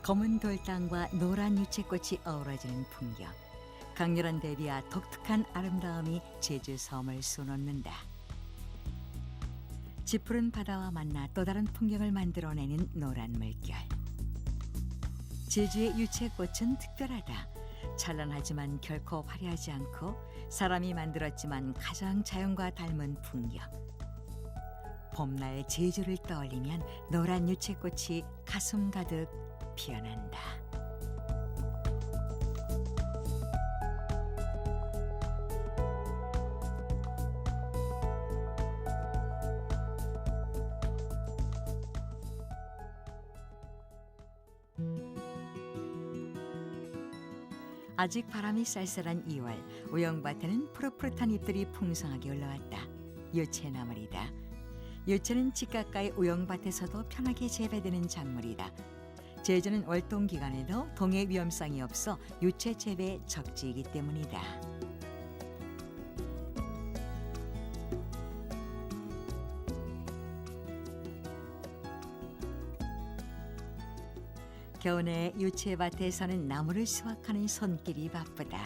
검은 돌담과 노란 유채꽃이 어우러지는 풍경. 강렬한 대비와 독특한 아름다움이 제주 섬을 수놓는다. 짙푸른 바다와 만나 또 다른 풍경을 만들어내는 노란 물결. 제주의 유채꽃은 특별하다. 찬란하지만 결코 화려하지 않고 사람이 만들었지만 가장 자연과 닮은 풍경. 봄날 제주를 떠올리면 노란 유채꽃이 가슴 가득 피어난다. 아직 바람이 쌀쌀한 2월, 우영밭에는 푸릇푸릇한 잎들이 풍성하게 올라왔다. 유채나물이다. 유채는 집 가까이 우영밭에서도 편하게 재배되는 작물이다. 제주는 월동 기간에도 동해 위험성이 없어 유채 재배 적지이기 때문이다. 겨우내 유채밭에서는 나무를 수확하는 손길이 바쁘다.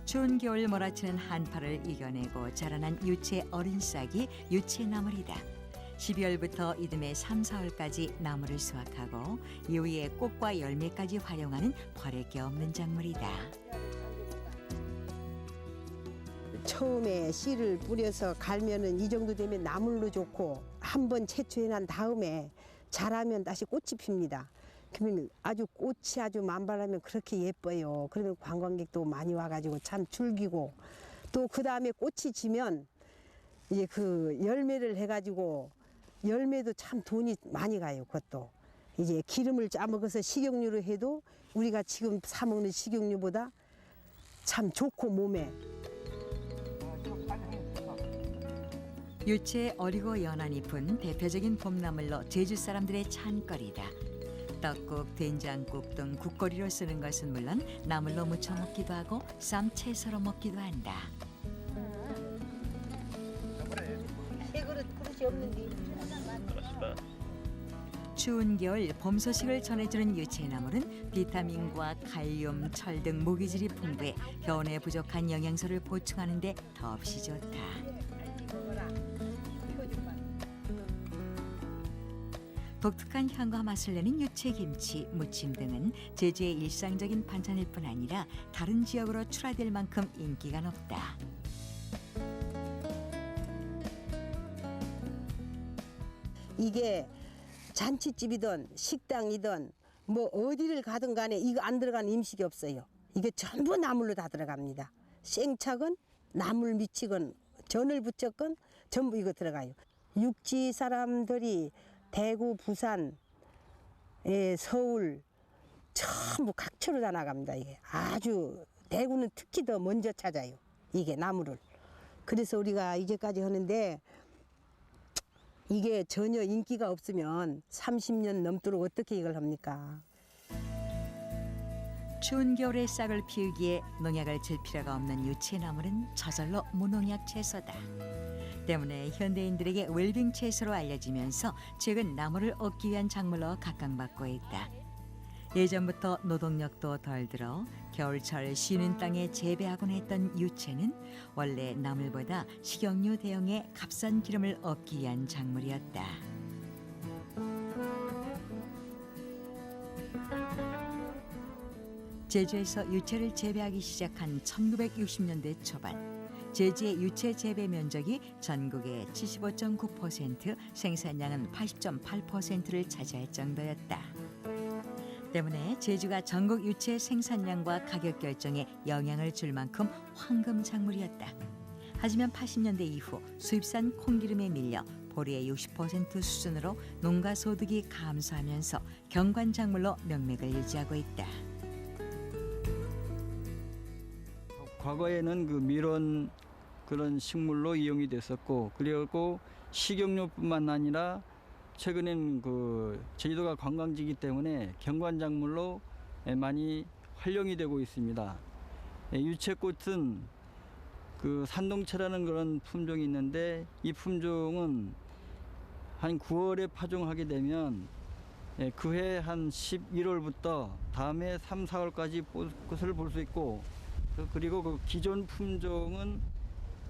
추운 겨울 몰아치는 한파를 이겨내고 자라난 유채 어린 싹이 유채나물이다. 12월부터 이듬해 3, 4월까지 나무를 수확하고 이후에 꽃과 열매까지 활용하는 버릴 게 없는 작물이다. 처음에 씨를 뿌려서 갈면은 이 정도 되면 나물로 좋고 한번 채취해 난 다음에 자라면 다시 꽃이 핍니다. 그러면 아주 꽃이 아주 만발하면 그렇게 예뻐요. 그러면 관광객도 많이 와가지고 참 즐기고 또 그 다음에 꽃이 지면 이제 그 열매를 해가지고 열매도 참 돈이 많이 가요. 그것도 이제 기름을 짜먹어서 식용유로 해도 우리가 지금 사 먹는 식용유보다 참 좋고 몸에. 유채 어리고 연한 잎은 대표적인 봄나물로 제주 사람들의 찬거리다. 떡국, 된장국 등 국거리로 쓰는 것은 물론 나물로 무쳐 먹기도 하고 쌈 채소로 먹기도 한다. 추운 겨울 봄 소식을 전해주는 유채나물은 비타민과 칼륨, 철 등 무기질이 풍부해 겨울에 부족한 영양소를 보충하는 데 더없이 좋다. 독특한 향과 맛을 내는 유채김치, 무침 등은 제주의 일상적인 반찬일 뿐 아니라 다른 지역으로 출하될 만큼 인기가 높다. 이게 잔치집이든 식당이든 뭐 어디를 가든 간에 이거 안 들어가는 음식이 없어요. 이게 전부 나물로 다 들어갑니다. 생차건 나물 미치건 전을 부쳤건 전부 이거 들어가요. 육지 사람들이 대구, 부산, 서울 전부 각처로 다 나갑니다. 이게 아주 대구는 특히 더 먼저 찾아요. 이게 나물을. 그래서 우리가 이제까지 하는데 이게 전혀 인기가 없으면 30년 넘도록 어떻게 이걸 합니까? 추운 겨울에 싹을 피우기에 농약을 줄 필요가 없는 유채나물은 저절로 무농약 채소다. 때문에 현대인들에게 웰빙 채소로 알려지면서 최근 나물을 얻기 위한 작물로 각광받고 있다. 예전부터 노동력도 덜 들어 겨울철 쉬는 땅에 재배하곤 했던 유채는 원래 나물보다 식용유 대용의 값싼 기름을 얻기 위한 작물이었다. 제주에서 유채를 재배하기 시작한 1960년대 초반, 제주의 유채 재배 면적이 전국의 75.9%, 생산량은 80.8%를 차지할 정도였다. 때문에 제주가 전국 유채 생산량과 가격 결정에 영향을 줄 만큼 황금 작물이었다. 하지만 80년대 이후 수입산 콩기름에 밀려 보리의 60% 수준으로 농가 소득이 감소하면서 경관 작물로 명맥을 유지하고 있다. 과거에는 그 밀원 그런 식물로 이용이 됐었고, 그리고 식용유뿐만 아니라 최근엔 그 제주도가 관광지이기 때문에 경관작물로 많이 활용이 되고 있습니다. 유채꽃은 그 산동채라는 그런 품종이 있는데 이 품종은 한 9월에 파종하게 되면 그해 한 11월부터 다음해 3, 4월까지 것을 볼 수 있고 그리고 그 기존 품종은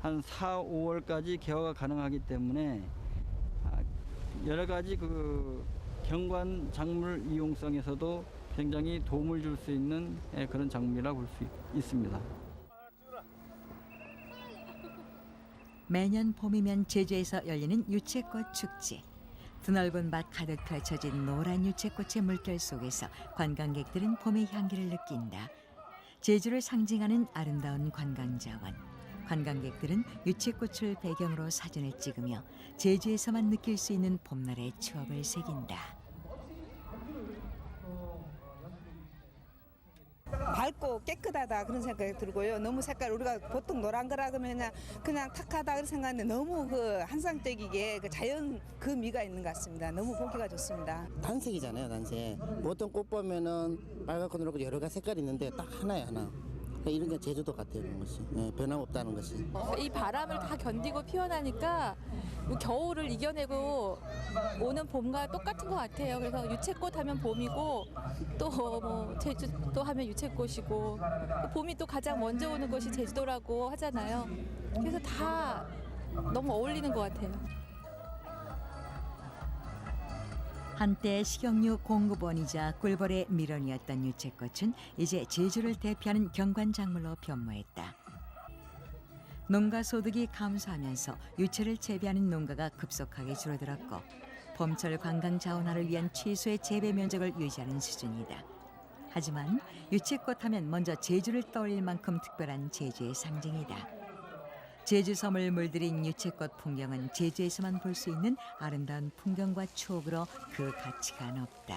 한 4, 5월까지 개화가 가능하기 때문에 여러 가지 그 경관 작물 이용성에서도 굉장히 도움을 줄 수 있는 그런 작물이라 볼 수 있습니다. 매년 봄이면 제주에서 열리는 유채꽃 축제. 드넓은 밭 가득 펼쳐진 노란 유채꽃의 물결 속에서 관광객들은 봄의 향기를 느낀다. 제주를 상징하는 아름다운 관광자원. 관광객들은 유채꽃을 배경으로 사진을 찍으며 제주에서만 느낄 수 있는 봄날의 추억을 새긴다. 밝고 깨끗하다 그런 생각이 들고요. 너무 색깔 우리가 보통 노란 거라 그러면 그냥 탁하다 그런 생각하는데 너무 그 환상적이게 그 자연 그 미가 있는 것 같습니다. 너무 보기가 좋습니다. 단색이잖아요, 단색. 보통 꽃 보면은 빨갛고 노랗고 여러 가지 색깔이 있는데 딱 하나예요, 하나. 이런 게 제주도 같아요, 그런 것이. 변함없다는 것이. 이 바람을 다 견디고 피어나니까 겨울을 이겨내고 오는 봄과 똑같은 것 같아요. 그래서 유채꽃 하면 봄이고 또 뭐 제주도 하면 유채꽃이고 봄이 또 가장 먼저 오는 곳이 제주도라고 하잖아요. 그래서 다 너무 어울리는 것 같아요. 한때 식용유 공급원이자 꿀벌의 밀원이었던 유채꽃은 이제 제주를 대표하는 경관작물로 변모했다. 농가 소득이 감소하면서 유채를 재배하는 농가가 급속하게 줄어들었고 봄철 관광 자원화를 위한 최소의 재배 면적을 유지하는 수준이다. 하지만 유채꽃 하면 먼저 제주를 떠올릴 만큼 특별한 제주의 상징이다. 제주 섬을 물들인 유채꽃 풍경은 제주에서만 볼 수 있는 아름다운 풍경과 추억으로 그 가치가 높다.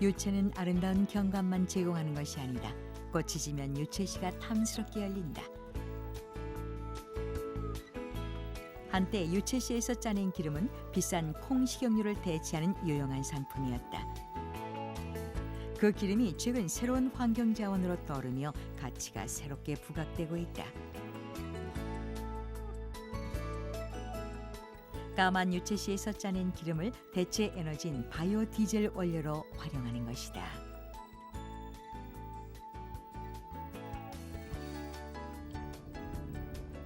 유채는 아름다운 경관만 제공하는 것이 아니다. 꽃이 지면 유채씨가 탐스럽게 열린다. 한때 유채씨에서 짜낸 기름은 비싼 콩 식용유를 대체하는 유용한 상품이었다. 그 기름이 최근 새로운 환경 자원으로 떠오르며 가치가 새롭게 부각되고 있다. 까만 유채씨에서 짜낸 기름을 대체 에너지인 바이오 디젤 원료로 활용하는 것이다.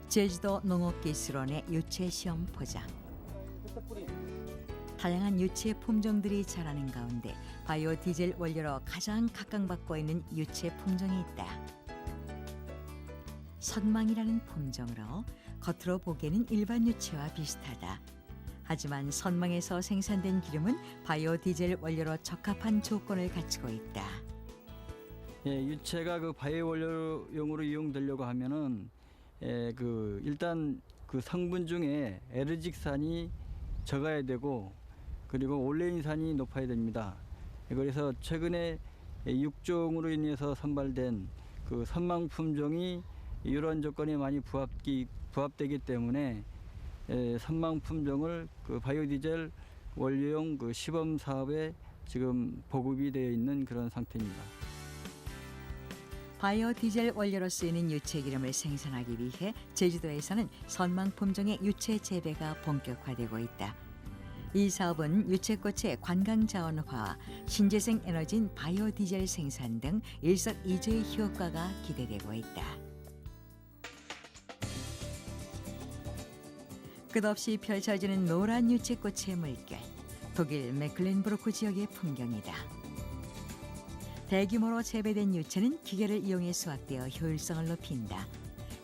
제주도 농업기술원의 유채 시험 포장. 다양한 유채 품종들이 자라는 가운데 바이오 디젤 원료로 가장 각광받고 있는 유채 품종이 있다. 선망이라는 품종으로 겉으로 보기에는 일반 유채와 비슷하다. 하지만 선망에서 생산된 기름은 바이오 디젤 원료로 적합한 조건을 갖추고 있다. 유채가 그 바이오 원료용으로 이용되려고 하면은 일단 그 성분 중에 에르직산이 적어야 되고 그리고 올레인산이 높아야 됩니다. 그래서 최근에 육종으로 인해서 선발된 그 선망 품종이 이런 조건에 많이 부합되기 때문에 선망 품종을 그 바이오 디젤 원료용 그 시범 사업에 지금 보급이 되어 있는 그런 상태입니다. 바이오 디젤 원료로 쓰이는 유채 기름을 생산하기 위해 제주도에서는 선망 품종의 유채 재배가 본격화되고 있다. 이 사업은 유채꽃의 관광 자원화와 신재생 에너지인 바이오 디젤 생산 등 일석이조의 효과가 기대되고 있다. 끝없이 펼쳐지는 노란 유채꽃의 물결, 독일 메클렌부르크 지역의 풍경이다. 대규모로 재배된 유채는 기계를 이용해 수확되어 효율성을 높인다.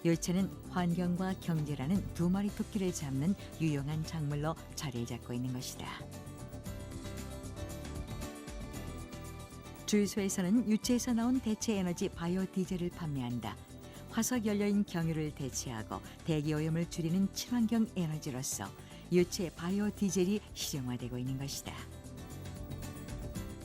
유채는 환경과 경제라는 두 마리 토끼를 잡는 유용한 작물로 자리를 잡고 있는 것이다. 주유소에서는 유채에서 나온 대체 에너지 바이오 디젤을 판매한다. 화석 연료인 경유를 대체하고 대기 오염을 줄이는 친환경 에너지로서 유채 바이오 디젤이 실용화되고 있는 것이다.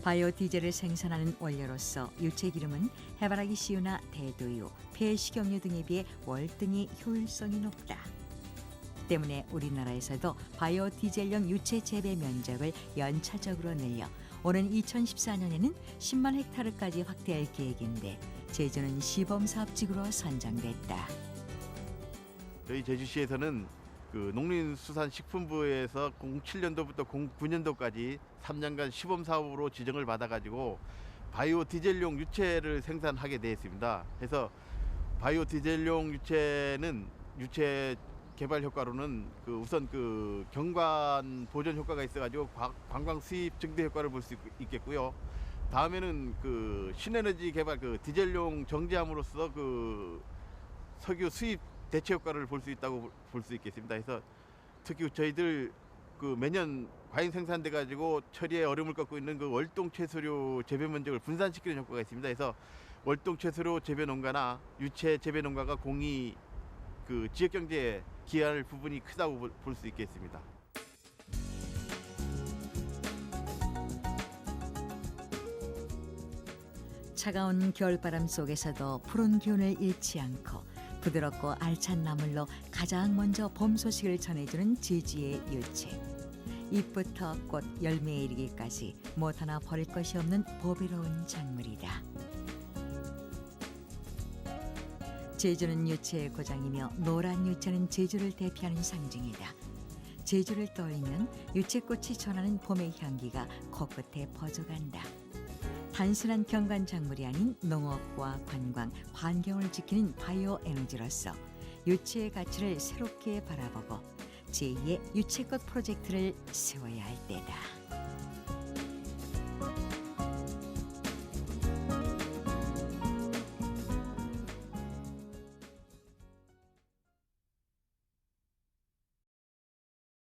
바이오 디젤을 생산하는 원료로서 유채 기름은 해바라기 씨유나 대두유, 폐식용유 등에 비해 월등히 효율성이 높다. 때문에 우리나라에서도 바이오 디젤용 유채 재배 면적을 연차적으로 늘려 오는 2014년에는 10만 헥타르까지 확대할 계획인데 제주는 시범사업지구로 선정됐다. 저희 제주시에서는 그 농林수산식품부에서 07년도부터 09년도까지 3년간 시범 사업으로 지정을 받아가지고 바이오 디젤용 유체를 생산하게 되어 있습니다. 그래서 바이오 디젤용 유체는 유체 개발 효과로는 그 우선 그 경관 보존 효과가 있어가지고 관광 수입 증대 효과를 볼 수 있겠고요. 다음에는 그 신에너지 개발 그 디젤용 정제함으로써 그 석유 수입 대체 효과를 볼 수 있다고 볼 수 있겠습니다. 그래서 특히 저희들 그 매년 과잉 생산돼 가지고 처리에 어려움을 겪고 있는 그 월동 채소류 재배 면적을 분산시키는 효과가 있습니다. 그래서 월동 채소류 재배 농가나 유채 재배 농가가 공히 그 지역 경제에 기여할 부분이 크다고 볼 수 있겠습니다. 차가운 겨울바람 속에서도 푸른 기운을 잃지 않고 부드럽고 알찬 나물로 가장 먼저 봄 소식을 전해주는 제주의 유채. 잎부터 꽃, 열매에 이르기까지 못 하나 버릴 것이 없는 보배로운 작물이다. 제주는 유채의 고장이며 노란 유채는 제주를 대표하는 상징이다. 제주를 떠올리면 유채꽃이 전하는 봄의 향기가 코끝에 퍼져간다. 단순한 경관 작물이 아닌 농업과 관광, 환경을 지키는 바이오 에너지로서 유채의 가치를 새롭게 바라보고 제2의 유채꽃 프로젝트를 세워야 할 때다.